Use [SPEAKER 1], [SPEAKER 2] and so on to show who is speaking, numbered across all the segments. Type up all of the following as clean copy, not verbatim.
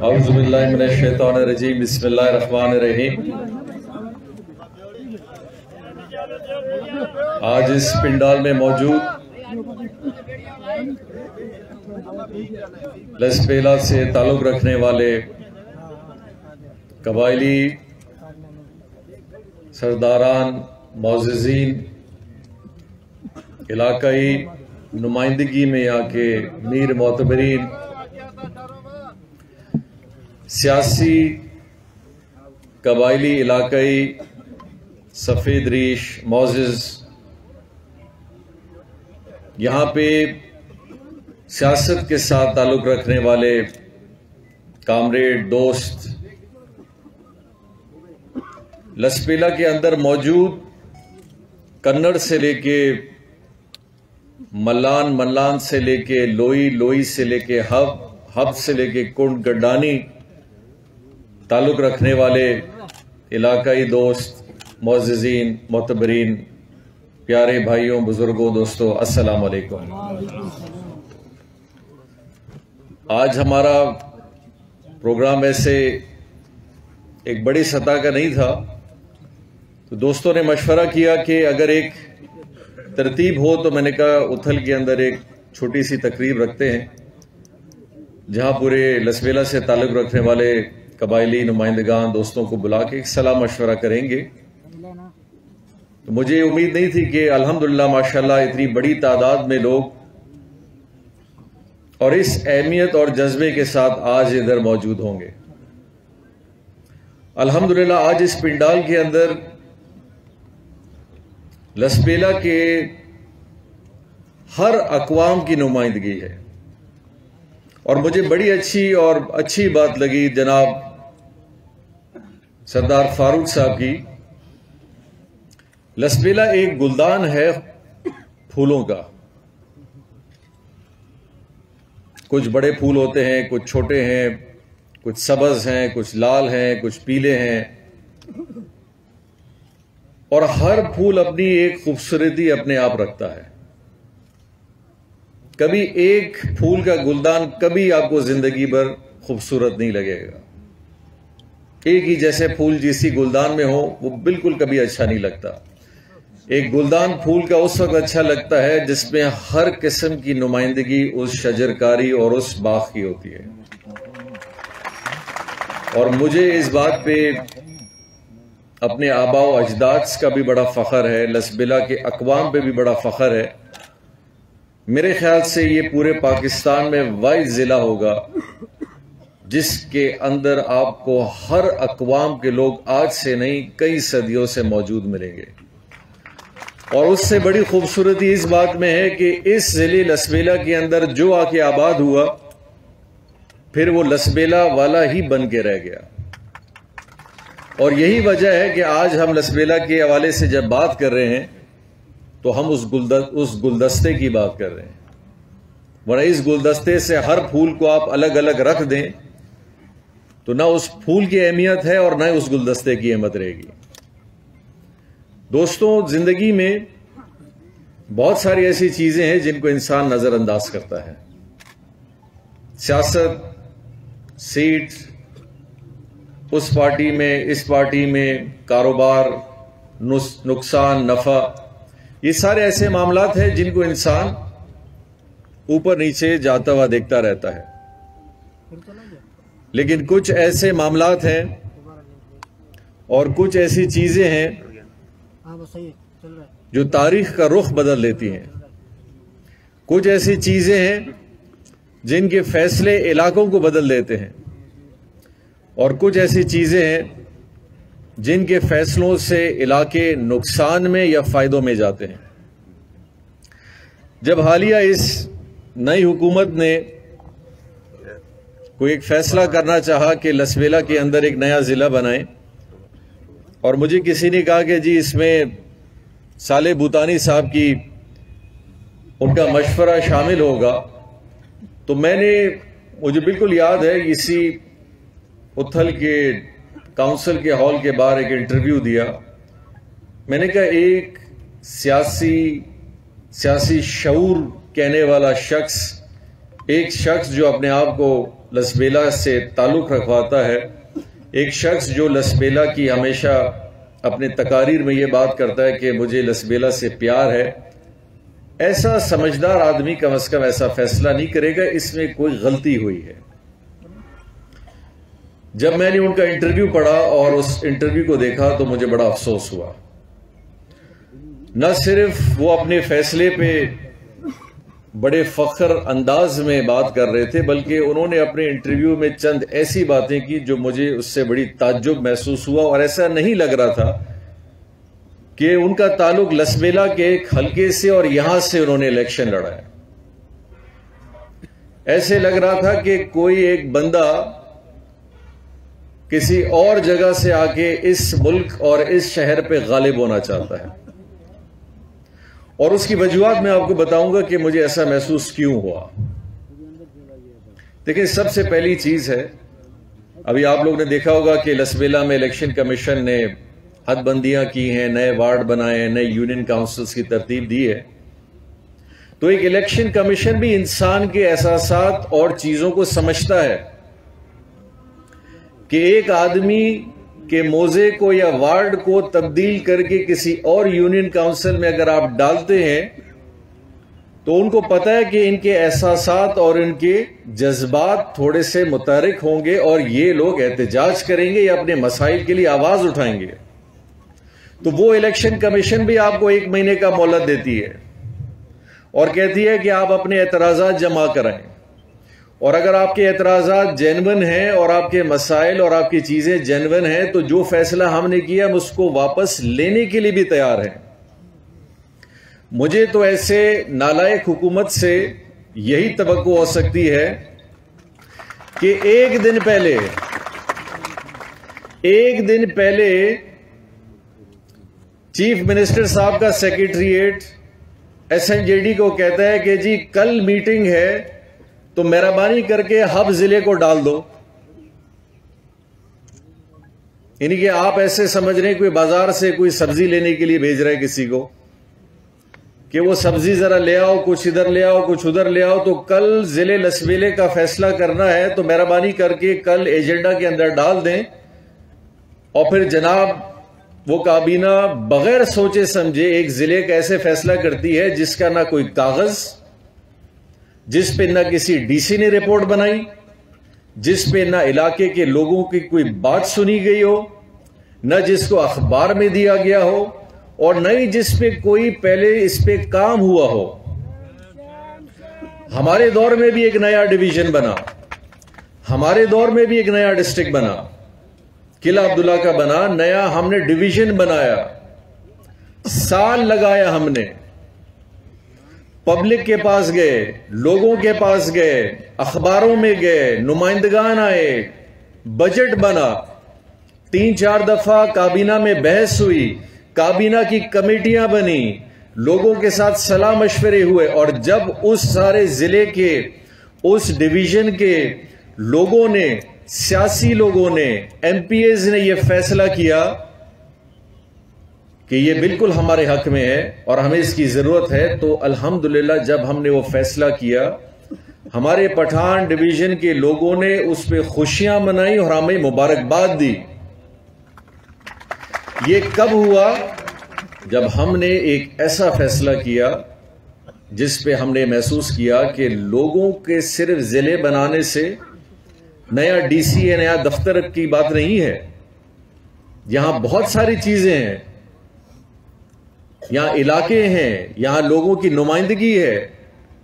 [SPEAKER 1] اعوذ باللہ من الشیطان الرجیم بسم اللہ الرحمن الرحیم۔ آج اس پنڈال میں موجود لسپیلا سے تعلق رکھنے والے قبائلی سرداران، معززین، علاقائی نمائندگی میں یہاں کے میر معتبرین، سیاسی، قبائلی، علاقائی، سفید ریش، معزز، یہاں پہ سیاست کے ساتھ تعلق رکھنے والے کامریڈ، دوست، لسپیلا کے اندر موجود کنڑ سے لے کے ملان، ملان سے لے کے لوئی، لوئی سے لے کے ہب، ہب سے لے کے کنڈ گڈانی تعلق رکھنے والے علاقائی دوست، معززین، معتبرین، پیارے بھائیوں، بزرگوں، دوستوں، السلام علیکم۔ آج ہمارا پروگرام ایسے ایک بڑی سطح کا نہیں تھا، تو دوستوں نے مشورہ کیا کہ اگر ایک ترتیب ہو تو میں نے کہا اتھل کے اندر ایک چھوٹی سی تقریب رکھتے ہیں جہاں پورے لسپیلا سے تعلق رکھنے والے قبائلی نمائندگان دوستوں کو بلا کے ایک صلاح مشورہ کریں گے۔ تو مجھے امید نہیں تھی کہ الحمدللہ ماشاءاللہ اتنی بڑی تعداد میں لوگ اور اس اہمیت اور جذبے کے ساتھ آج ادھر موجود ہوں گے۔ الحمدللہ آج اس پنڈال کے اندر لسپیلا کے ہر اقوام کی نمائندگی ہے، اور مجھے بڑی اچھی بات لگی جناب سردار فاروق صاحب کی۔ لسپیلا ایک گلدان ہے پھولوں کا، کچھ بڑے پھول ہوتے ہیں، کچھ چھوٹے ہیں، کچھ سبز ہیں، کچھ لال ہیں، کچھ پیلے ہیں، اور ہر پھول اپنی ایک خوبصورتی اپنے آپ رکھتا ہے۔ کبھی ایک پھول کا گلدان کبھی آپ کو زندگی بھر خوبصورت نہیں لگے گا۔ ایک ہی جیسے پھول جسی گلدان میں ہو وہ بالکل کبھی اچھا نہیں لگتا۔ ایک گلدان پھول کا اس وقت اچھا لگتا ہے جس میں ہر قسم کی نمائندگی اس شجرکاری اور اس باغ کی ہوتی ہے، اور مجھے اس بات پہ اپنے آباء و اجداد کا بھی بڑا فخر ہے، لسپیلا کے اقوام پہ بھی بڑا فخر ہے۔ میرے خیال سے یہ پورے پاکستان میں واحد ضلع ہوگا جس کے اندر آپ کو ہر اقوام کے لوگ آج سے نہیں کئی صدیوں سے موجود ملیں گے، اور اس سے بڑی خوبصورتی اس بات میں ہے کہ اس ضلع لسپیلا کے اندر جو آ کے آباد ہوا پھر وہ لسپیلا والا ہی بن کے رہ گیا، اور یہی وجہ ہے کہ آج ہم لسپیلا کے حوالے سے جب بات کر رہے ہیں تو ہم اس گلدستے کی بات کر رہے ہیں، ورنہ اس گلدستے سے ہر پھول کو آپ الگ الگ رکھ دیں تو نہ اس پھول کی اہمیت ہے اور نہ اس گلدستے کی اہمیت رہے گی۔ دوستوں، زندگی میں بہت ساری ایسی چیزیں ہیں جن کو انسان نظر انداز کرتا ہے، سیاست، سیٹ، اس پارٹی میں، اس پارٹی میں، کاروبار، نقصان، نفع، یہ سارے ایسے معاملات ہیں جن کو انسان اوپر نیچے جاتا ہوا دیکھتا رہتا ہے، لیکن کچھ ایسے معاملات ہیں اور کچھ ایسی چیزیں ہیں جو تاریخ کا رخ بدل دیتی ہیں، کچھ ایسی چیزیں ہیں جن کے فیصلے علاقوں کو بدل دیتے ہیں، اور کچھ ایسی چیزیں ہیں جن کے فیصلوں سے علاقے نقصان میں یا فائدوں میں جاتے ہیں۔ جب حالیہ اس نئی حکومت نے کوئی ایک فیصلہ کرنا چاہا کہ لسپیلا کے اندر ایک نیا ضلع بنائیں، اور مجھے کسی نے کہا کہ جی اس میں صالح بوتانی صاحب کی ان کا مشورہ شامل ہوگا، تو مجھے بالکل یاد ہے اسی اتھل کے کاؤنسل کے ہال کے باہر ایک انٹرویو دیا۔ میں نے کہا ایک سیاسی شعور کہنے والا شخص، ایک شخص جو اپنے آپ کو لسبیلا سے تعلق رکھواتا ہے، ایک شخص جو لسبیلا کی ہمیشہ اپنے تقاریر میں یہ بات کرتا ہے کہ مجھے لسبیلا سے پیار ہے، ایسا سمجھدار آدمی کم از کم ایسا فیصلہ نہیں کرے گا اس میں کوئی غلطی ہوئی ہے۔ جب میں نے ان کا انٹرویو پڑھا اور اس انٹرویو کو دیکھا تو مجھے بڑا افسوس ہوا۔ نہ صرف وہ اپنے فیصلے پہ بڑے فخر انداز میں بات کر رہے تھے، بلکہ انہوں نے اپنے انٹرویو میں چند ایسی باتیں کی جو مجھے اس سے بڑی تعجب محسوس ہوا، اور ایسا نہیں لگ رہا تھا کہ ان کا تعلق لسبیلا کے ایک حلقے سے اور یہاں سے انہوں نے الیکشن لڑا ہے۔ ایسے لگ رہا تھا کہ کوئی ایک بندہ کسی اور جگہ سے آ کے اس ملک اور اس شہر پہ غالب ہونا چاہتا ہے، اور اس کی وجوہات میں آپ کو بتاؤں گا کہ مجھے ایسا محسوس کیوں ہوا۔ دیکھیں، سب سے پہلی چیز ہے، ابھی آپ لوگ نے دیکھا ہوگا کہ لسبیلا میں الیکشن کمیشن نے حد بندیاں کی ہیں، نئے وارڈ بنائے ہیں، نئے یونین کاؤنسلز کی ترتیب دی ہے۔ تو ایک الیکشن کمیشن بھی انسان کے احساسات اور چیزوں کو سمجھتا ہے کہ ایک آدمی کے موضع کو یا وارڈ کو تبدیل کر کے کسی اور یونین کاؤنسل میں اگر آپ ڈالتے ہیں تو ان کو پتہ ہے کہ ان کے احساسات اور ان کے جذبات تھوڑے سے متحرک ہوں گے، اور یہ لوگ احتجاج کریں گے یا اپنے مسائل کے لیے آواز اٹھائیں گے۔ تو وہ الیکشن کمیشن بھی آپ کو 1 مہینے کا مہلت دیتی ہے اور کہتی ہے کہ آپ اپنے اعتراضات جمع کرائیں، اور اگر آپ کے اعتراضات جینون ہیں اور آپ کے مسائل اور آپ کی چیزیں جینون ہیں تو جو فیصلہ ہم نے کیا ہم اس کو واپس لینے کے لیے بھی تیار ہیں۔ مجھے تو ایسے نالائق حکومت سے یہی توقع ہو سکتی ہے کہ ایک دن پہلے چیف منسٹر صاحب کا سیکریٹریٹ SNJD کو کہتا ہے کہ جی کل میٹنگ ہے تو مہربانی کر کے ہب ضلع کو ڈال دو، یعنی کہ آپ ایسے سمجھ رہے ہیں کوئی بازار سے کوئی سبزی لینے کے لیے بھیج رہے ہیں کسی کو کہ وہ سبزی ذرا لے آؤ، کچھ ادھر لے آؤ، کچھ ادھر لے آؤ، تو کل ضلع لسبیلے کا فیصلہ کرنا ہے تو مہربانی کر کے کل ایجنڈا کے اندر ڈال دیں۔ اور پھر جناب وہ کابینہ بغیر سوچے سمجھے ایک ضلع کا ایسے فیصلہ کرتی ہے جس کا نہ کوئی کاغذ، جس پہ نہ کسی DC نے رپورٹ بنائی، جس پہ نہ علاقے کے لوگوں کی کوئی بات سنی گئی ہو، نہ جس کو اخبار میں دیا گیا ہو، اور نہ ہی جس پہ کوئی پہلے اس پہ کام ہوا ہو۔ ہمارے دور میں بھی ایک نیا ڈویژن بنا، ہمارے دور میں بھی ایک نیا ڈسٹرکٹ بنا، قلعہ عبداللہ کا بنا، نیا ہم نے ڈویژن بنایا، سال لگایا ہم نے، پبلک کے پاس گئے، لوگوں کے پاس گئے، اخباروں میں گئے، نمائندگان آئے، بجٹ بنا، 3-4 دفعہ کابینہ میں بحث ہوئی، کابینہ کی کمیٹیاں بنی، لوگوں کے ساتھ صلاح مشورے ہوئے، اور جب اس سارے ضلع کے اس ڈویژن کے لوگوں نے، سیاسی لوگوں نے، MPs نے یہ فیصلہ کیا کہ یہ بالکل ہمارے حق میں ہے اور ہمیں اس کی ضرورت ہے، تو الحمدللہ جب ہم نے وہ فیصلہ کیا ہمارے پٹھان ڈویژن کے لوگوں نے اس پہ خوشیاں منائی اور ہمیں مبارکباد دی۔ یہ کب ہوا؟ جب ہم نے ایک ایسا فیصلہ کیا جس پہ ہم نے محسوس کیا کہ لوگوں کے صرف ضلع بنانے سے نیا DC ہے، نیا دفتر کی بات نہیں ہے، یہاں بہت ساری چیزیں ہیں، یہاں علاقے ہیں، یہاں لوگوں کی نمائندگی ہے،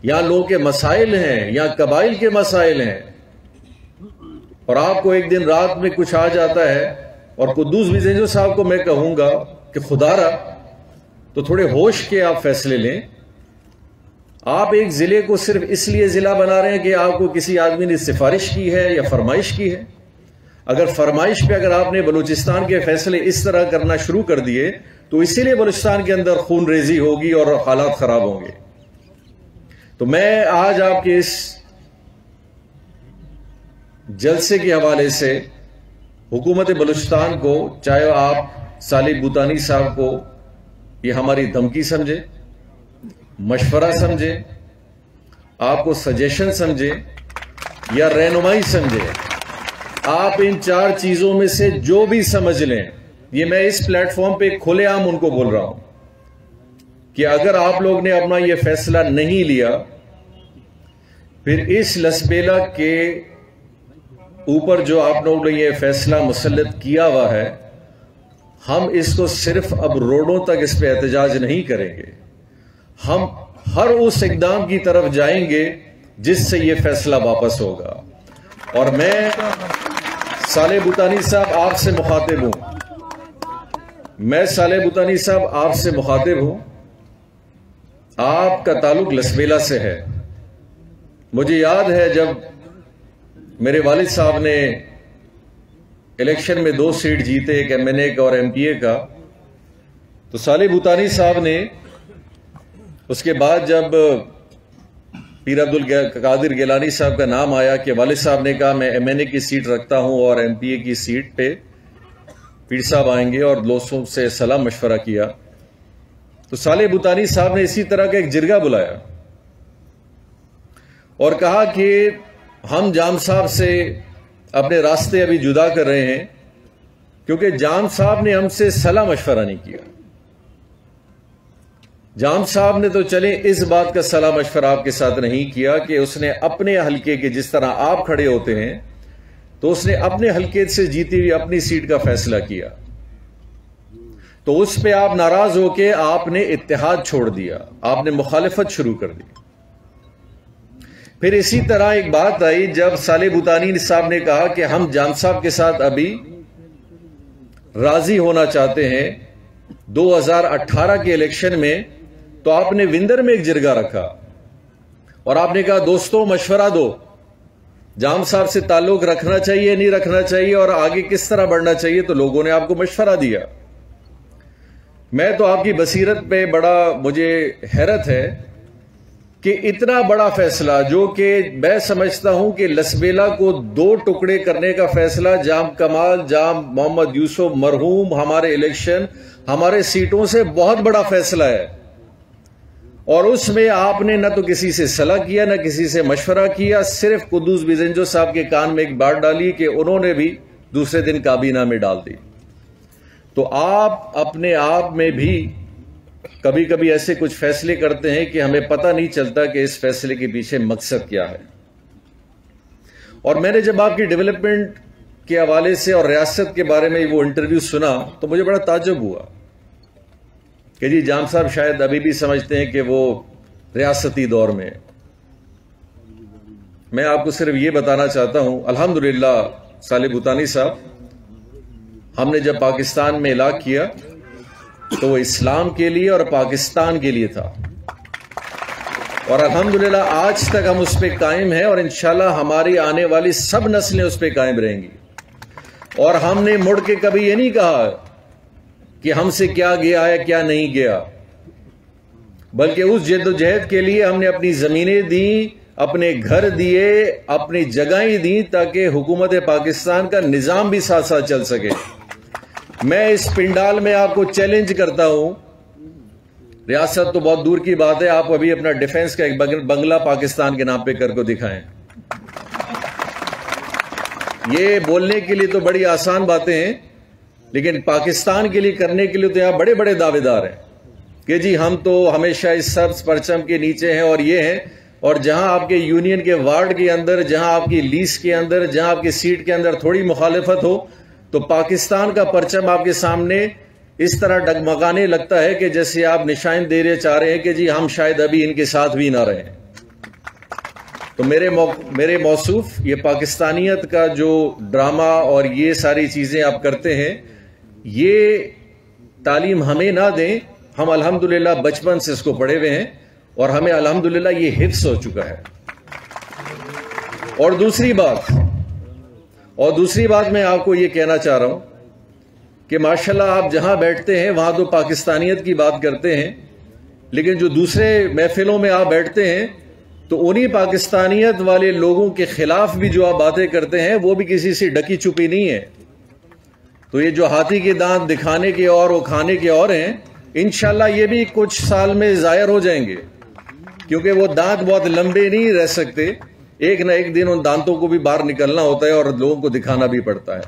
[SPEAKER 1] یہاں لوگوں کے مسائل ہیں، یہاں قبائل کے مسائل ہیں، اور آپ کو ایک دن رات میں کچھ آ جاتا ہے، اور قدوس بزنجو صاحب کو میں کہوں گا کہ خدا را تو تھوڑے ہوش کے آپ فیصلے لیں۔ آپ ایک ضلع کو صرف اس لیے ضلع بنا رہے ہیں کہ آپ کو کسی آدمی نے سفارش کی ہے یا فرمائش کی ہے۔ اگر فرمائش پہ اگر آپ نے بلوچستان کے فیصلے اس طرح کرنا شروع کر دیے تو اسی لیے بلوچستان کے اندر خون ریزی ہوگی اور حالات خراب ہوں گے۔ تو میں آج آپ کے اس جلسے کے حوالے سے حکومت بلوچستان کو، چاہے آپ صالح بوتانی صاحب کو یہ ہماری دھمکی سمجھے، مشورہ سمجھے، آپ کو سجیشن سمجھے، یا رہنمائی سمجھیں، آپ ان 4 چیزوں میں سے جو بھی سمجھ لیں، یہ میں اس پلیٹ فارم پہ کھلے عام ان کو بول رہا ہوں کہ اگر آپ لوگ نے اپنا یہ فیصلہ نہیں لیا، پھر اس لسبیلا کے اوپر جو آپ لوگوں نے یہ فیصلہ مسلط کیا ہوا ہے، ہم اس کو صرف اب روڈوں تک اس پہ احتجاج نہیں کریں گے، ہم ہر اس اقدام کی طرف جائیں گے جس سے یہ فیصلہ واپس ہوگا۔ اور میں صالح بھوتانی صاحب آپ سے مخاطب ہوں، آپ کا تعلق لسبیلا سے ہے۔ مجھے یاد ہے جب میرے والد صاحب نے الیکشن میں 2 سیٹ جیتے، ایک ایم این اے کا اور ایم پی اے کا، تو صالح بھوتانی صاحب نے اس کے بعد جب پیر عبدالقادر گیلانی صاحب کا نام آیا کہ والد صاحب نے کہا میں ایم این اے کی سیٹ رکھتا ہوں اور ایم پی اے کی سیٹ پہ پیر صاحب آئیں گے، اور دوستوں سے صلاح مشورہ کیا، تو صالح بھوتانی صاحب نے اسی طرح کا ایک جرگہ بلایا اور کہا کہ ہم جام صاحب سے اپنے راستے ابھی جدا کر رہے ہیں، کیونکہ جام صاحب نے ہم سے صلاح مشورہ نہیں کیا۔ جام صاحب نے تو چلیں اس بات کا صلاح مشورہ آپ کے ساتھ نہیں کیا کہ اس نے اپنے حلقے کے، جس طرح آپ کھڑے ہوتے ہیں، تو اس نے اپنے حلقے سے جیتی ہوئی اپنی سیٹ کا فیصلہ کیا، تو اس پہ آپ ناراض ہو کے آپ نے اتحاد چھوڑ دیا، آپ نے مخالفت شروع کر دی۔ پھر اسی طرح ایک بات آئی جب صالح بھوتانی صاحب نے کہا کہ ہم جام صاحب کے ساتھ ابھی راضی ہونا چاہتے ہیں 2018 کے الیکشن میں، تو آپ نے وندر میں ایک جرگہ رکھا اور آپ نے کہا دوستوں مشورہ دو، جام صاحب سے تعلق رکھنا چاہیے نہیں رکھنا چاہیے اور آگے کس طرح بڑھنا چاہیے، تو لوگوں نے آپ کو مشورہ دیا۔ میں تو آپ کی بصیرت پہ بڑا مجھے حیرت ہے کہ اتنا بڑا فیصلہ، جو کہ میں سمجھتا ہوں کہ لسبیلا کو 2 ٹکڑے کرنے کا فیصلہ، جام کمال، جام محمد یوسف مرحوم، ہمارے الیکشن، ہمارے سیٹوں سے بہت بڑا فیصلہ ہے، اور اس میں آپ نے نہ تو کسی سے صلاح کیا نہ کسی سے مشورہ کیا، صرف قدوس بیزنجو صاحب کے کان میں ایک بات ڈالی کہ انہوں نے بھی دوسرے دن کابینہ میں ڈال دی۔ تو آپ اپنے آپ میں بھی کبھی کبھی ایسے کچھ فیصلے کرتے ہیں کہ ہمیں پتہ نہیں چلتا کہ اس فیصلے کے پیچھے مقصد کیا ہے۔ اور میں نے جب آپ کی ڈیولپمنٹ کے حوالے سے اور ریاست کے بارے میں وہ انٹرویو سنا تو مجھے بڑا تعجب ہوا کہ جی جام صاحب شاید ابھی بھی سمجھتے ہیں کہ وہ ریاستی دور میں۔ میں آپ کو صرف یہ بتانا چاہتا ہوں، الحمدللہ صالح بھوتانی صاحب، ہم نے جب پاکستان میں اعلان کیا تو وہ اسلام کے لیے اور پاکستان کے لیے تھا، اور الحمدللہ آج تک ہم اس پہ قائم ہیں، اور انشاءاللہ ہماری آنے والی سب نسلیں اس پہ قائم رہیں گی۔ اور ہم نے مڑ کے کبھی یہ نہیں کہا کہ ہم سے کیا گیا ہے کیا نہیں گیا، بلکہ اس جد و جہد کے لیے ہم نے اپنی زمینیں دیں، اپنے گھر دیے، اپنی جگہیں دیں، تاکہ حکومت پاکستان کا نظام بھی ساتھ ساتھ چل سکے۔ میں اس پنڈال میں آپ کو چیلنج کرتا ہوں، ریاست تو بہت دور کی بات ہے، آپ ابھی اپنا ڈیفنس کا ایک بنگلہ پاکستان کے نام پہ کر کو دکھائیں۔ یہ بولنے کے لیے تو بڑی آسان باتیں ہیں، لیکن پاکستان کے لیے کرنے کے لیے تو یہاں بڑے بڑے دعوے دار ہیں کہ جی ہم تو ہمیشہ اس سبز پرچم کے نیچے ہیں اور یہ ہیں، اور جہاں آپ کے یونین کے وارڈ کے اندر، جہاں آپ کی لیس کے اندر، جہاں آپ کی سیٹ کے اندر تھوڑی مخالفت ہو تو پاکستان کا پرچم آپ کے سامنے اس طرح ڈگمگانے لگتا ہے کہ جیسے آپ نشان دے رہے چاہ رہے ہیں کہ جی ہم شاید ابھی ان کے ساتھ بھی نہ رہیں۔ تو میرے موصوف یہ پاکستانیت کا جو ڈرامہ اور یہ ساری چیزیں آپ کرتے ہیں، یہ تعلیم ہمیں نہ دیں، ہم الحمدللہ بچپن سے اس کو پڑھے ہوئے ہیں اور ہمیں الحمدللہ یہ حفظ ہو چکا ہے۔ اور دوسری بات میں آپ کو یہ کہنا چاہ رہا ہوں کہ ماشاءاللہ آپ جہاں بیٹھتے ہیں وہاں تو پاکستانیت کی بات کرتے ہیں، لیکن جو دوسرے محفلوں میں آپ بیٹھتے ہیں تو انہی پاکستانیت والے لوگوں کے خلاف بھی جو آپ باتیں کرتے ہیں وہ بھی کسی سے ڈکی چھپی نہیں ہے۔ تو یہ جو ہاتھی کے دانت دکھانے کے اور وہ کھانے کے اور ہیں، انشاءاللہ یہ بھی کچھ سال میں ظاہر ہو جائیں گے، کیونکہ وہ دانت بہت لمبے نہیں رہ سکتے، ایک نہ ایک دن ان دانتوں کو بھی باہر نکلنا ہوتا ہے اور لوگوں کو دکھانا بھی پڑتا ہے.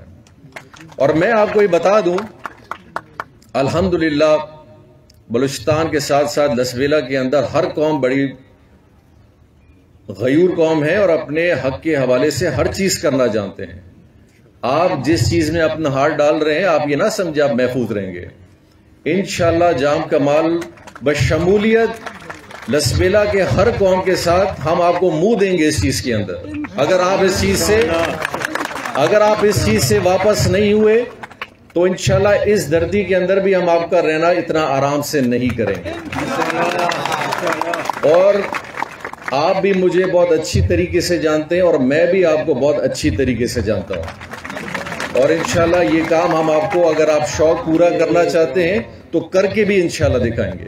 [SPEAKER 1] اور میں آپ کو یہ بتا دوں، الحمدللہ بلوچستان کے ساتھ ساتھ لسبیلا کے اندر ہر قوم بڑی غیور قوم ہے اور اپنے حق کے حوالے سے ہر چیز کرنا جانتے ہیں. آپ جس چیز میں اپنا ہاتھ ڈال رہے ہیں آپ یہ نہ سمجھے آپ محفوظ رہیں گے. انشاءاللہ جام کمال بشمولیت لسبیلا کے ہر قوم کے ساتھ ہم آپ کو منہ دیں گے اس چیز کے اندر. اگر آپ اس چیز سے واپس نہیں ہوئے تو انشاءاللہ اس دھرتی کے اندر بھی ہم آپ کا رہنا اتنا آرام سے نہیں کریں گے. اور آپ بھی مجھے بہت اچھی طریقے سے جانتے ہیں اور میں بھی آپ کو بہت اچھی طریقے سے جانتا ہوں. اور انشاءاللہ یہ کام ہم آپ کو، اگر آپ شوق پورا کرنا چاہتے ہیں تو کر کے بھی انشاءاللہ دکھائیں گے.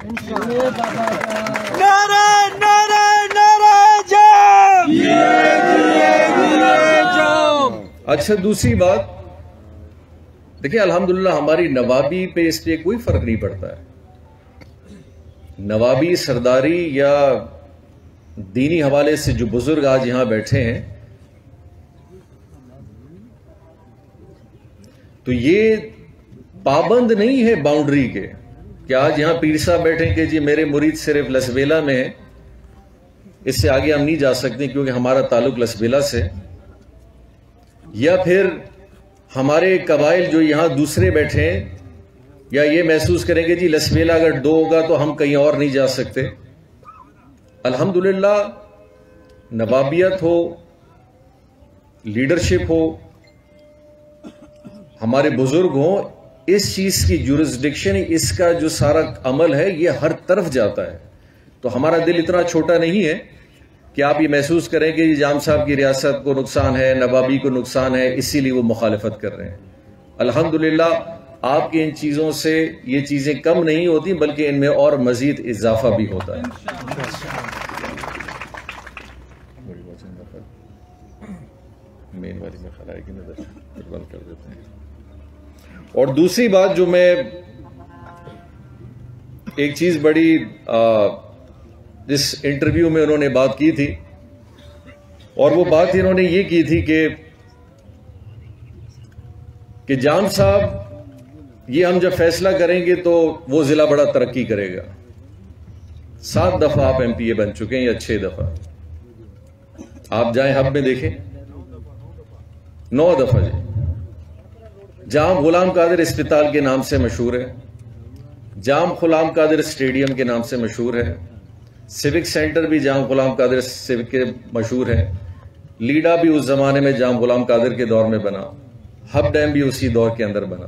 [SPEAKER 1] اچھا، دوسری بات دیکھیں، الحمدللہ ہماری نوابی پہ اس پہ کوئی فرق نہیں پڑتا ہے. نوابی، سرداری یا دینی حوالے سے جو بزرگ آج یہاں بیٹھے ہیں، تو یہ پابند نہیں ہے باؤنڈری کے کہ آج یہاں پیر صاحب بیٹھیں کہ جی میرے مرید صرف لسبیلا میں ہیں، اس سے آگے ہم نہیں جا سکتے کیونکہ ہمارا تعلق لسبیلا سے. یا پھر ہمارے قبائل جو یہاں دوسرے بیٹھے ہیں یا یہ محسوس کریں گے جی لسبیلا اگر 2 ہوگا تو ہم کہیں اور نہیں جا سکتے. الحمدللہ نوابیت ہو، لیڈرشپ ہو، ہمارے بزرگ ہوں، اس چیز کی جورسڈکشن، اس کا جو سارا عمل ہے یہ ہر طرف جاتا ہے. تو ہمارا دل اتنا چھوٹا نہیں ہے کہ آپ یہ محسوس کریں کہ جام صاحب کی ریاست کو نقصان ہے، نوابی کو نقصان ہے، اسی لیے وہ مخالفت کر رہے ہیں. الحمدللہ آپ کی ان چیزوں سے یہ چیزیں کم نہیں ہوتی بلکہ ان میں اور مزید اضافہ بھی ہوتا ہے. مین والی میں خلائے کی نظر بند کر دیتے ہیں. اور دوسری بات جو میں ایک چیز بڑی جس انٹرویو میں انہوں نے بات کی تھی، اور وہ بات انہوں نے یہ کی تھی کہ جام صاحب یہ ہم جب فیصلہ کریں گے تو وہ ضلع بڑا ترقی کرے گا. 7 دفعہ آپ ایم پی اے بن چکے ہیں یا 6 دفعہ. آپ جائیں ہب میں دیکھیں، 9 دفعہ. جی جام غلام قادر اسپتال کے نام سے مشہور ہے، جام غلام قادر اسٹیڈیم کے نام سے مشہور ہے، سیوک سینٹر بھی جام غلام قادر سیوک کے مشہور ہے، لیڈا بھی اس زمانے میں جام غلام قادر کے دور میں بنا، ہب ڈیم بھی اسی دور کے اندر بنا.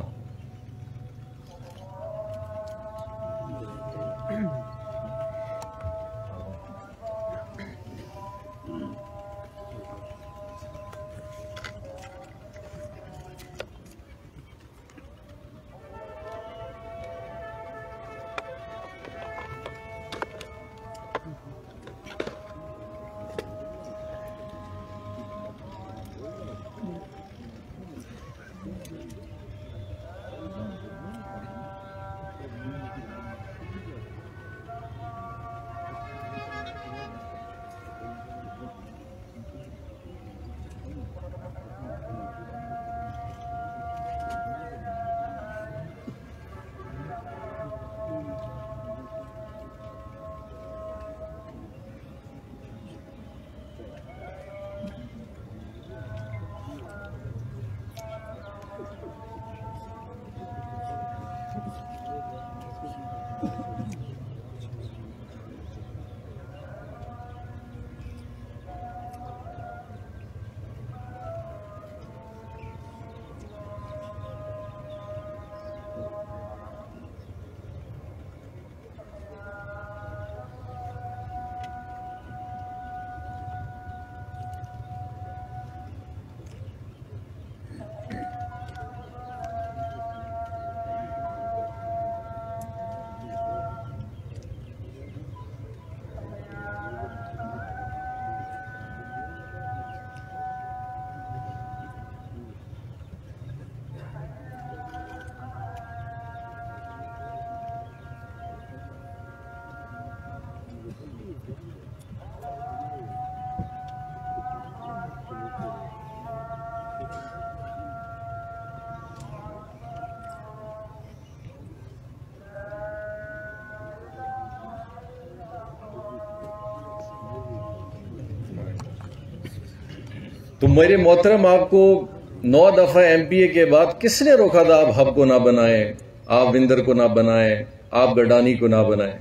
[SPEAKER 1] تو میرے محترم، آپ کو 9 دفعہ MP کے بعد کس نے روکا تھا آپ ہب کو نہ بنائیں، آپ وندر کو نہ بنائیں، آپ گڈانی کو نہ بنائیں؟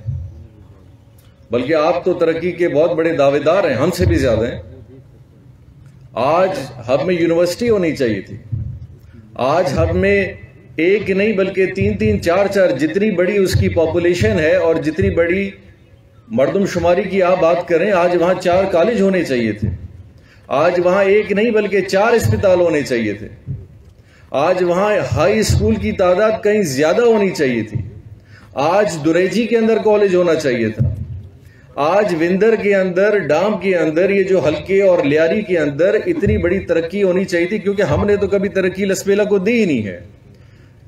[SPEAKER 1] بلکہ آپ تو ترقی کے بہت بڑے دعوے دار ہیں، ہم سے بھی زیادہ ہیں۔ آج ہب میں یونیورسٹی ہونی چاہیے تھی، آج ہب میں ایک نہیں بلکہ 3 4 جتنی بڑی اس کی پاپولیشن ہے اور جتنی بڑی مردم شماری کی آپ بات کریں، آج وہاں 4 کالج ہونے چاہیے تھے، آج وہاں ایک نہیں بلکہ 4 اسپتال ہونے چاہیے تھے، آج وہاں ہائی اسکول کی تعداد کہیں زیادہ ہونی چاہیے تھی، آج دریجی کے اندر کالج ہونا چاہیے تھا، آج وندر کے اندر، ڈام کے اندر، یہ جو حلقے اور لیاری کے اندر اتنی بڑی ترقی ہونی چاہیے تھی، کیونکہ ہم نے تو کبھی ترقی لسبیلا کو دی ہی نہیں ہے۔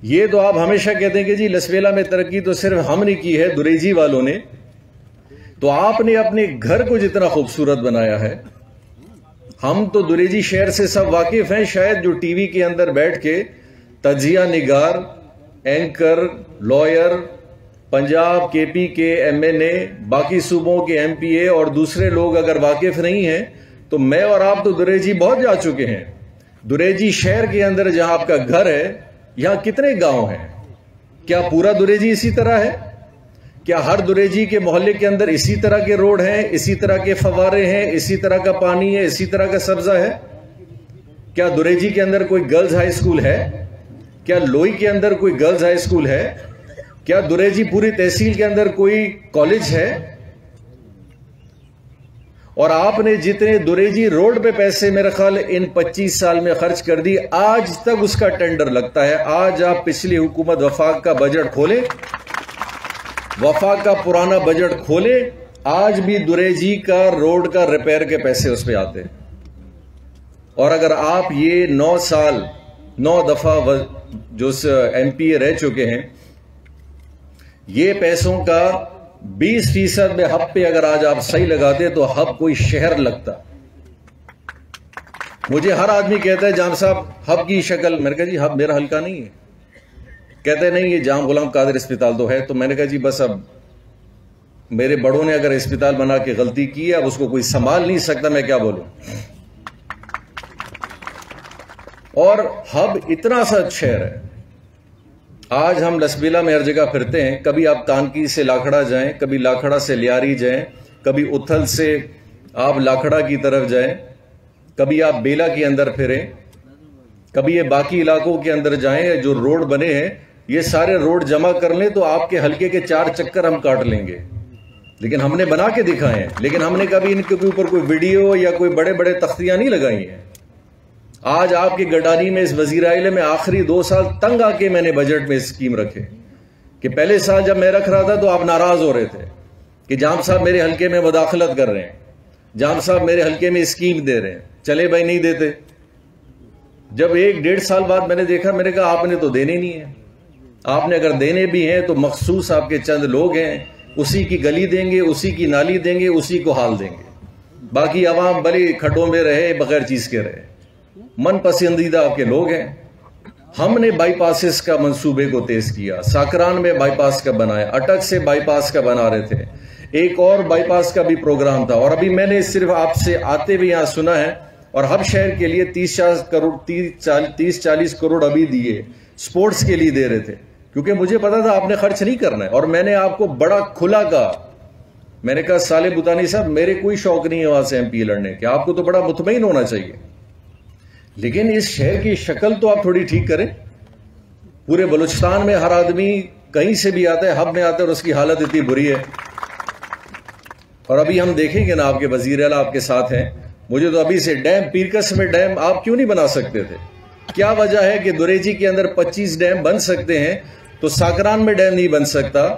[SPEAKER 1] یہ تو آپ ہمیشہ کہتے ہیں کہ جی لسبیلا میں ترقی تو صرف ہم نے کی ہے، دریجی والوں نے۔ تو آپ نے اپنے گھر کو جتنا خوبصورت بنایا ہے، ہم تو دریجی شہر سے سب واقف ہیں، شاید جو ٹی وی کے اندر بیٹھ کے تجزیہ نگار، اینکر، لائر، پنجاب KP کے MNA، باقی صوبوں کے MPA اور دوسرے لوگ اگر واقف نہیں ہیں تو میں اور آپ تو دریجی بہت جا چکے ہیں۔ دریجی شہر کے اندر جہاں آپ کا گھر ہے، یہاں کتنے گاؤں ہیں؟ کیا پورا دریجی اسی طرح ہے؟ کیا ہر دریجی کے محلے کے اندر اسی طرح کے روڈ ہیں، اسی طرح کے فوارے ہیں، اسی طرح کا پانی ہے، اسی طرح کا سبزہ ہے؟ کیا دریجی کے اندر کوئی گرلز ہائی اسکول ہے؟ کیا لوئی کے اندر کوئی گرلز ہائی اسکول ہے؟ کیا دریجی پوری تحصیل کے اندر کوئی کالج ہے؟ اور آپ نے جتنے دریجی روڈ پہ پیسے میرے خیال ان 25 سال میں خرچ کر دی، آج تک اس کا ٹینڈر لگتا ہے۔ آج آپ پچھلی حکومت وفاق کا بجٹ کھولیں، وفاق کا پرانا بجٹ کھولیں، آج بھی دریجی کا روڈ کا ریپیئر کے پیسے اس پہ آتے ہیں۔ اور اگر آپ یہ 9 سال 9 دفعہ جو MP رہ چکے ہیں، یہ پیسوں کا 20% میں ہب پہ اگر آج آپ صحیح لگاتے تو ہب کوئی شہر لگتا۔ مجھے ہر آدمی کہتا ہے جام صاحب ہب کی شکل، میں نے کہا جی ہب میرا حلقہ نہیں ہے۔ کہتے نہیں یہ جام غلام قادر اسپتال تو ہے، تو میں نے کہا جی بس اب میرے بڑوں نے اگر اسپتال بنا کے غلطی کی ہے، اب اس کو کوئی سنبھال نہیں سکتا، میں کیا بولوں۔ اور ہب اتنا سا شہر ہے، آج ہم لسبیلا میں ہر جگہ پھرتے ہیں، کبھی آپ کانکی سے لاکھڑا جائیں، کبھی لاکھڑا سے لیاری جائیں، کبھی اتھل سے آپ لاکھڑا کی طرف جائیں، کبھی آپ بیلا کے اندر پھریں، کبھی یہ باقی علاقوں کے اندر جائیں، جو روڈ بنے ہیں یہ سارے روڈ جمع کر لیں تو آپ کے حلقے کے 4 چکر ہم کاٹ لیں گے، لیکن ہم نے بنا کے دکھائے ہیں، لیکن ہم نے کبھی ان کے اوپر کوئی ویڈیو یا کوئی بڑے بڑے تختیاں نہیں لگائی ہیں۔ آج آپ کی گڈانی میں اس وزیر اعلی میں آخری 2 سال تنگ آ کے میں نے بجٹ میں اسکیم رکھے کہ پہلے سال جب میں رکھ رہا تھا تو آپ ناراض ہو رہے تھے کہ جام صاحب میرے حلقے میں مداخلت کر رہے ہیں، جام صاحب میرے حلقے میں اسکیم دے رہے ہیں، چلے بھائی نہیں دیتے۔ جب 1-1.5 سال بعد میں نے دیکھا، میں نے کہا آپ نے تو دینے نہیں ہیں، آپ نے اگر دینے بھی ہیں تو مخصوص آپ کے چند لوگ ہیں، اسی کی گلی دیں گے، اسی کی نالی دیں گے، اسی کو حال دیں گے، باقی عوام بھلے کھٹوں میں رہے، بغیر چیز کے رہے۔ من پسندیدہ آپ کے لوگ ہیں۔ ہم نے بائی پاسز کا منصوبے کو تیز کیا، ساکران میں بائی پاس کا بنایا، اٹک سے بائی پاس کا بنا رہے تھے، ایک اور بائی پاس کا بھی پروگرام تھا، اور ابھی میں نے صرف آپ سے آتے ہوئے یہاں سنا ہے، اور ہب شہر کے لیے 30-40 کروڑ ابھی دیے، سپورٹس کے لیے دے رہے تھے، کیونکہ مجھے پتا تھا آپ نے خرچ نہیں کرنا ہے۔ اور میں نے آپ کو بڑا کھلا کہا، میں نے کہا صالح بوتانی صاحب میرے کوئی شوق نہیں ہے وہاں سے MP لڑنے کے، آپ کو تو بڑا مطمئن ہونا چاہیے، لیکن اس شہر کی شکل تو آپ تھوڑی ٹھیک کریں۔ پورے بلوچستان میں ہر آدمی کہیں سے بھی آتا ہے، ہب میں آتا ہے اور اس کی حالت اتنی بری ہے۔ اور ابھی ہم دیکھیں گے نا، آپ کے وزیر اعلیٰ آپ کے ساتھ ہیں، مجھے تو ابھی سے ڈیم پیرکس میں ڈیم آپ کیوں نہیں بنا سکتے تھے؟ کیا وجہ ہے کہ دریجی کے اندر 25 ڈیم بن سکتے ہیں تو ساکران میں ڈیم نہیں بن سکتا،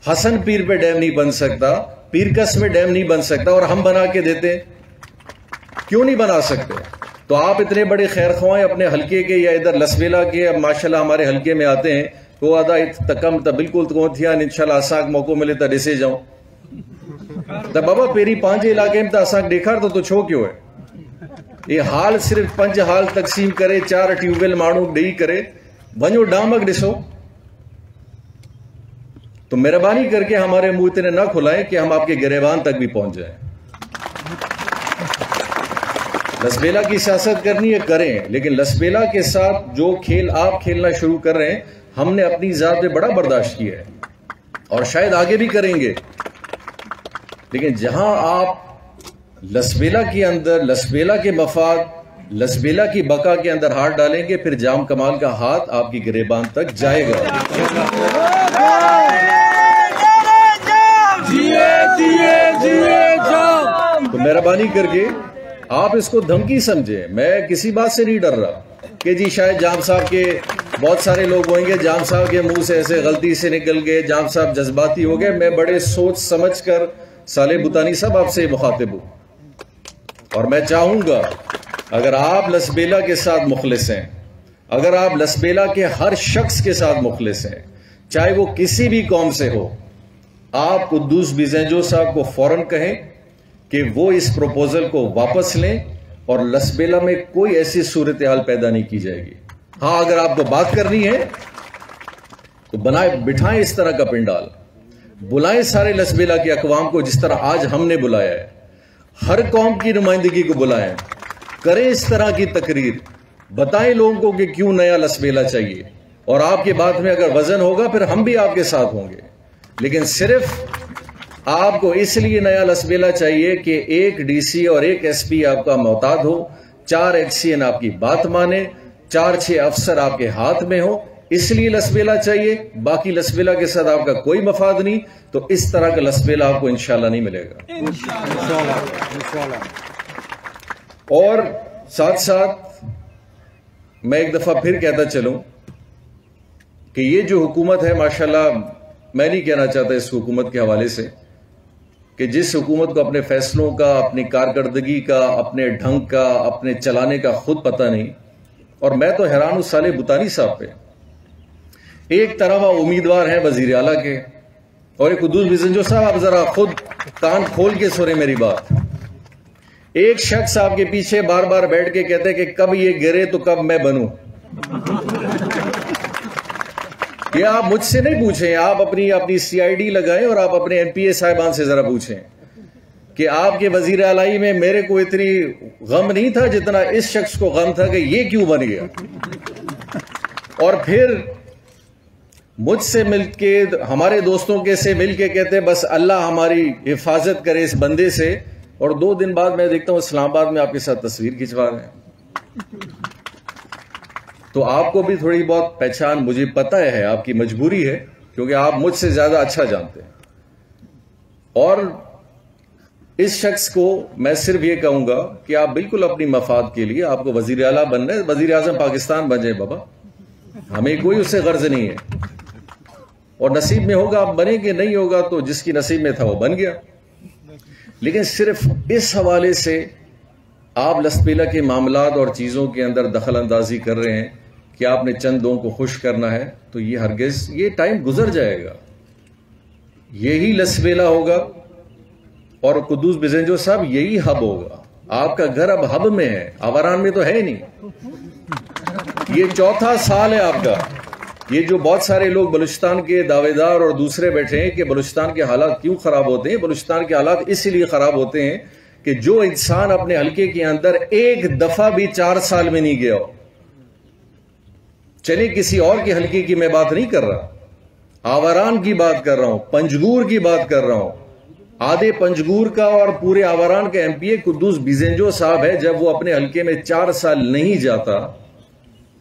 [SPEAKER 1] حسن پیر پہ ڈیم نہیں بن سکتا، پیرکس میں ڈیم نہیں بن سکتا، اور ہم بنا کے دیتے ہیں؟ کیوں نہیں بنا سکتے؟ تو آپ اتنے بڑے خیر خواہ اپنے حلقے کے یا ادھر لسبیلا کے، اب ماشاءاللہ ہمارے حلقے میں آتے ہیں تو آدھا تکم تا بالکل تو تھیا انشاءاللہ اساک موقع ملے تا ڈسے جاؤں تا بابا پیری 5 علاقے میں تا اساک دیکھار تو چھو کیوں ہے؟ یہ حال صرف 5 حال تقسیم کرے، 4 ٹیوبیل مانو ڈی کرے، ونجو ڈامک ڈسو۔ تو مہربانی کر کے ہمارے منہ اتنے نہ کھلائیں کہ ہم آپ کے گریبان تک بھی پہنچ جائیں۔ لسبیلا کی سیاست کرنی ہے کریں، لیکن لسبیلا کے ساتھ جو کھیل آپ کھیلنا شروع کر رہے ہیں ہم نے اپنی ذات میں بڑا برداشت کیا ہے اور شاید آگے بھی کریں گے، لیکن جہاں آپ لسبیلا کے اندر لسبیلا کے مفاد، لسبیلا کی بقا کے اندر ہاتھ ڈالیں گے، پھر جام کمال کا ہاتھ آپ کی گریبان تک جائے گا۔ تو مہربانی کر کے آپ اس کو دھمکی سمجھیں، میں کسی بات سے نہیں ڈر رہا کہ جی شاید جام صاحب کے بہت سارے لوگ ہوئیں گے جام صاحب کے منہ سے ایسے غلطی سے نکل گئے، جام صاحب جذباتی ہو گئے۔ میں بڑے سوچ سمجھ کر صالح بھوتانی صاحب آپ سے مخاطب ہوں، اور میں چاہوں گا اگر آپ لسبیلا کے ساتھ مخلص ہیں، اگر آپ لسبیلا کے ہر شخص کے ساتھ مخلص ہیں، چاہے وہ کسی بھی قوم سے ہو، آپ قدوس بیزنجو صاحب کو فوراً کہیں کہ وہ اس پروپوزل کو واپس لیں اور لسبیلا میں کوئی ایسی صورتحال پیدا نہیں کی جائے گی۔ ہاں اگر آپ کو بات کرنی ہے تو بٹھائیں اس طرح کا پنڈال، بلائیں سارے لسبیلا کے اقوام کو جس طرح آج ہم نے بلایا ہے، ہر قوم کی نمائندگی کو بلائیں، کریں اس طرح کی تقریر، بتائیں لوگوں کو کہ کیوں نیا لسبیلا چاہیے، اور آپ کے بات میں اگر وزن ہوگا پھر ہم بھی آپ کے ساتھ ہوں گے۔ لیکن صرف آپ کو اس لیے نیا لسبیلا چاہیے کہ ایک ڈی سی اور ایک ایس پی آپ کا محتاط ہو، 4 ایکسین آپ کی بات مانے، 4-6 افسر آپ کے ہاتھ میں ہو، اس لیے لسبیلا چاہیے، باقی لسبیلا کے ساتھ آپ کا کوئی مفاد نہیں۔ تو اس طرح کا لسبیلا آپ کو انشاءاللہ نہیں ملے گا۔ اور ساتھ ساتھ میں ایک دفعہ پھر کہتا چلوں کہ یہ جو حکومت ہے ماشاءاللہ، میں نہیں کہنا چاہتا اس حکومت کے حوالے سے کہ جس حکومت کو اپنے فیصلوں کا، اپنی کارکردگی کا، اپنے ڈھنگ کا، اپنے چلانے کا خود پتہ نہیں، اور میں تو حیران ہوں صالح بھوتانی صاحب پہ۔ ایک طرف وہ امیدوار ہیں وزیر اعلیٰ کے، اور ایک قدوس بیزنجو صاحب آپ ذرا خود کان کھول کے سنیں میری بات، ایک شخص آپ کے پیچھے بار بار بیٹھ کے کہتے کہ کب یہ گرے تو کب میں بنوں۔ یہ آپ مجھ سے نہیں پوچھیں، آپ اپنی سی آئی ڈی لگائیں اور آپ اپنے ایم پی اے صاحبان سے ذرا پوچھیں کہ آپ کے وزیر اعلیٰ میں میرے کو اتنی غم نہیں تھا جتنا اس شخص کو غم تھا کہ یہ کیوں بن گیا۔ اور پھر مجھ سے مل کے، ہمارے دوستوں کے سے مل کے کہتے بس اللہ ہماری حفاظت کرے اس بندے سے، اور 2 دن بعد میں دیکھتا ہوں اسلام آباد میں آپ کے ساتھ تصویر کھنچوا رہے ہیں۔ تو آپ کو بھی تھوڑی بہت پہچان، مجھے پتہ ہے آپ کی مجبوری ہے کیونکہ آپ مجھ سے زیادہ اچھا جانتے ہیں، اور اس شخص کو میں صرف یہ کہوں گا کہ آپ بالکل اپنی مفاد کے لیے، آپ کو وزیر اعلیٰ بننا ہے، وزیر اعظم پاکستان بن جائے بابا، ہمیں کوئی اس سے غرض نہیں ہے، اور نصیب میں ہوگا آپ بنیں گے، نہیں ہوگا تو جس کی نصیب میں تھا وہ بن گیا۔ لیکن صرف اس حوالے سے آپ لسبیلا کے معاملات اور چیزوں کے اندر دخل اندازی کر رہے ہیں کہ آپ نے چند لوگوں کو خوش کرنا ہے، تو یہ ہرگز، یہ ٹائم گزر جائے گا، یہی لسبیلا ہوگا، اور قدوس بیزنجو صاحب یہی ہب ہوگا۔ آپ کا گھر اب ہب میں ہے، آوران میں تو ہے نہیں۔ یہ 4تھا سال ہے آپ کا۔ یہ جو بہت سارے لوگ بلوچستان کے دعوے دار اور دوسرے بیٹھے ہیں کہ بلوچستان کے حالات کیوں خراب ہوتے ہیں، بلوچستان کے حالات اس لیے خراب ہوتے ہیں کہ جو انسان اپنے حلقے کے اندر ایک دفعہ بھی 4 سال میں نہیں گیا ہو، چلے کسی اور کے حلقے کی میں بات نہیں کر رہا، آوران کی بات کر رہا ہوں، پنجگور کی بات کر رہا ہوں، آدھے پنجگور کا اور پورے آوران کا ایم پی اے قدوس بیزنجو صاحب ہے، جب وہ اپنے حلقے میں 4 سال نہیں جاتا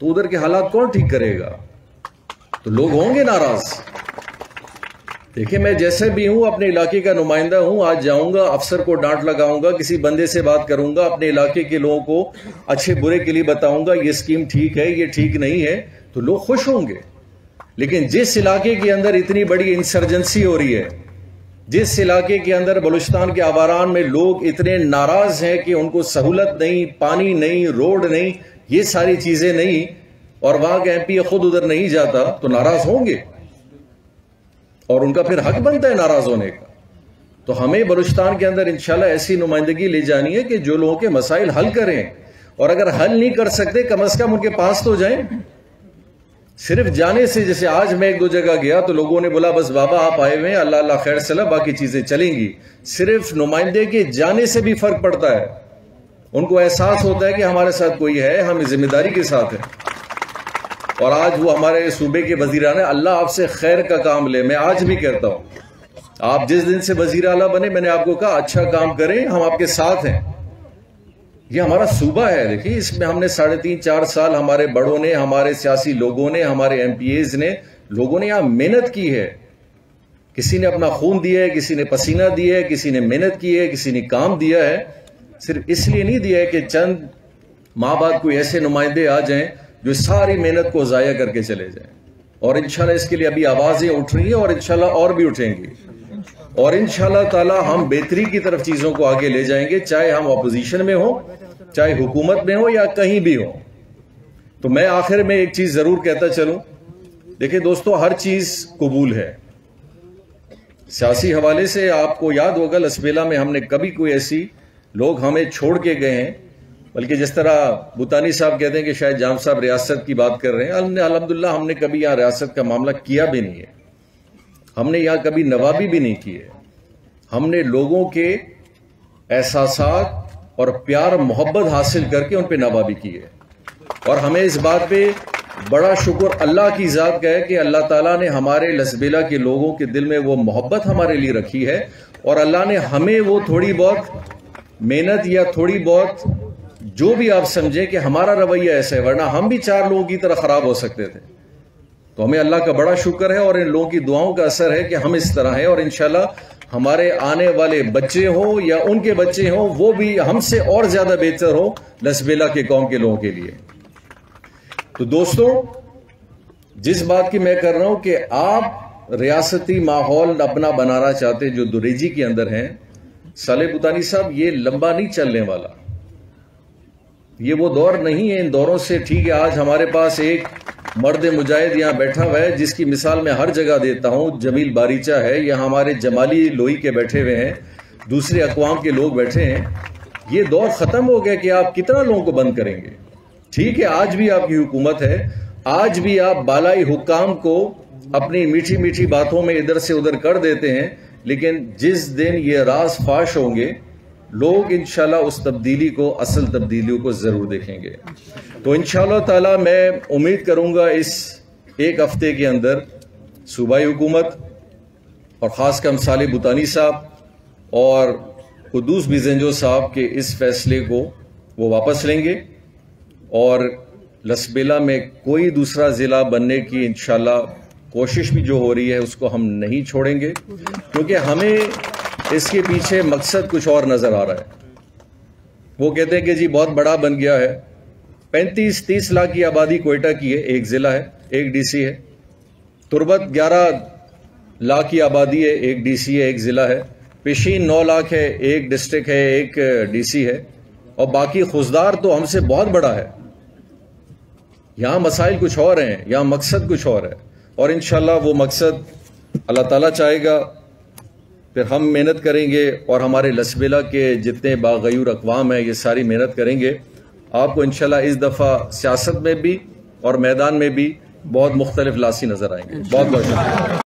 [SPEAKER 1] تو ادھر کے حالات کون ٹھیک کرے گا؟ تو لوگ ہوں گے ناراض۔ دیکھیں میں جیسے بھی ہوں اپنے علاقے کا نمائندہ ہوں، آج جاؤں گا افسر کو ڈانٹ لگاؤں گا، کسی بندے سے بات کروں گا، اپنے علاقے کے لوگوں کو اچھے برے کے لیے بتاؤں گا یہ اسکیم ٹھیک ہے، یہ ٹھیک نہیں ہے، تو لوگ خوش ہوں گے۔ لیکن جس علاقے کے اندر اتنی بڑی انسرجنسی ہو رہی ہے، جس علاقے کے اندر بلوچستان کے آواران میں لوگ اتنے ناراض ہیں کہ ان کو سہولت نہیں، پانی نہیں، روڈ نہیں، یہ ساری چیزیں نہیں، اور وہاں کا ایم پی خود ادھر نہیں جاتا، تو ناراض ہوں گے، اور ان کا پھر حق بنتا ہے ناراض ہونے کا۔ تو ہمیں بلوچستان کے اندر انشاءاللہ ایسی نمائندگی لے جانی ہے کہ جو لوگوں کے مسائل حل کریں، اور اگر حل نہیں کر سکتے کم از کم ان کے پاس تو جائیں۔ صرف جانے سے، جیسے آج میں 1-2 جگہ گیا تو لوگوں نے بولا بس بابا آپ آئے ہوئے ہیں، اللہ اللہ خیر صلاح، باقی چیزیں چلیں گی۔ صرف نمائندے کے جانے سے بھی فرق پڑتا ہے، ان کو احساس ہوتا ہے کہ ہمارے ساتھ کوئی ہے، ہم ذمہ داری کے ساتھ ہیں. اور آج وہ ہمارے صوبے کے وزیران ہیں. اللہ آپ سے خیر کا کام لے. میں آج بھی کہتا ہوں، آپ جس دن سے وزیر اعلیٰ بنے میں نے آپ کو کہا اچھا کام کریں، ہم آپ کے ساتھ ہیں. یہ ہمارا صوبہ ہے. دیکھیے اس میں ہم نے 3.5-4 سال ہمارے بڑوں نے، ہمارے سیاسی لوگوں نے، ہمارے ایم پی ایز نے، لوگوں نے یہاں محنت کی ہے. کسی نے اپنا خون دیا ہے، کسی نے پسینہ دیا ہے، کسی نے محنت کی ہے، کسی نے کام دیا ہے. صرف اس لیے نہیں دیا ہے کہ چند ماہ بعد کوئی ایسے نمائندے آ جائیں جو ساری محنت کو ضائع کر کے چلے جائیں. اور انشاءاللہ اس کے لیے ابھی آوازیں اٹھ رہی ہیں اور انشاءاللہ اور بھی اٹھیں گی. اور انشاءاللہ تعالی ہم بہتری کی طرف چیزوں کو آگے لے جائیں گے، چاہے ہم اپوزیشن میں ہوں، چاہے حکومت میں ہوں یا کہیں بھی ہوں. تو میں آخر میں ایک چیز ضرور کہتا چلوں. دیکھیں دوستو، ہر چیز قبول ہے. سیاسی حوالے سے آپ کو یاد ہوگا لسبیلا میں ہم نے کبھی کوئی ایسی لوگ ہمیں چھوڑ کے گئے ہیں، بلکہ جس طرح بھوتانی صاحب کہتے ہیں کہ شاید جام صاحب ریاست کی بات کر رہے ہیں، الحمدللہ ہم نے کبھی یہاں ریاست کا معاملہ کیا بھی نہیں ہے. ہم نے یہاں کبھی نوابی بھی نہیں کی ہے. ہم نے لوگوں کے احساسات اور پیار محبت حاصل کر کے ان پہ نوابی کی ہے. اور ہمیں اس بات پہ بڑا شکر اللہ کی ذات کا ہے کہ اللہ تعالیٰ نے ہمارے لسبیلا کے لوگوں کے دل میں وہ محبت ہمارے لیے رکھی ہے، اور اللہ نے ہمیں وہ تھوڑی بہت محنت یا تھوڑی بہت جو بھی آپ سمجھیں کہ ہمارا رویہ ایسا ہے، ورنہ ہم بھی 4 لوگوں کی طرح خراب ہو سکتے تھے. تو ہمیں اللہ کا بڑا شکر ہے اور ان لوگوں کی دعاؤں کا اثر ہے کہ ہم اس طرح ہیں. اور انشاءاللہ ہمارے آنے والے بچے ہوں یا ان کے بچے ہوں، وہ بھی ہم سے اور زیادہ بہتر ہوں لسبیلا کے قوم کے لوگوں کے لیے. تو دوستو، جس بات کی میں کر رہا ہوں کہ آپ ریاستی ماحول اپنا بنانا چاہتے جو دریجی کے اندر ہیں، صالح بھوتانی صاحب، یہ لمبا نہیں چلنے والا. یہ وہ دور نہیں ہے. ان دوروں سے ٹھیک ہے آج ہمارے پاس ایک مرد مجاہد یہاں بیٹھا ہوا ہے جس کی مثال میں ہر جگہ دیتا ہوں، جمیل باریچا ہے، یا ہمارے جمالی لوئی کے بیٹھے ہوئے ہیں، دوسرے اقوام کے لوگ بیٹھے ہیں. یہ دور ختم ہو گیا کہ آپ کتنا لوگوں کو بند کریں گے. ٹھیک ہے آج بھی آپ کی حکومت ہے، آج بھی آپ بالائی حکام کو اپنی میٹھی میٹھی باتوں میں ادھر سے ادھر کر دیتے ہیں، لیکن جس دن یہ راز فاش ہوں گے لوگ انشاءاللہ اس تبدیلی کو، اصل تبدیلیوں کو ضرور دیکھیں گے. تو انشاءاللہ تعالی میں امید کروں گا اس ایک ہفتے کے اندر صوبائی حکومت اور خاص کر صالح بھوتانی صاحب اور قدوس بیزنجو صاحب کے اس فیصلے کو وہ واپس لیں گے، اور لسبیلا میں کوئی دوسرا ضلع بننے کی انشاءاللہ کوشش بھی جو ہو رہی ہے اس کو ہم نہیں چھوڑیں گے، کیونکہ ہمیں اس کے پیچھے مقصد کچھ اور نظر آ رہا ہے. وہ کہتے ہیں کہ جی بہت بڑا بن گیا ہے. 35-30 لاکھ کی آبادی کوئٹہ کی ہے، ایک ضلع ہے، ایک ڈی سی ہے. تربت 11 لاکھ کی آبادی ہے، ایک ڈی سی ہے، ایک ضلع ہے. پیشین 9 لاکھ ہے، ایک ڈسٹرکٹ ہے، ایک ڈی سی ہے. اور باقی خزدار تو ہم سے بہت بڑا ہے. یہاں مسائل کچھ اور ہیں، یہاں مقصد کچھ اور ہے، اور انشاءاللہ وہ مقصد اللہ تعالیٰ چاہے گا. پھر ہم محنت کریں گے اور ہمارے لسبیلا کے جتنے باغیور اقوام ہیں یہ ساری محنت کریں گے. آپ کو انشاءاللہ اس دفعہ سیاست میں بھی اور میدان میں بھی بہت مختلف لاسی نظر آئیں گے. بہت بہت شکریہ.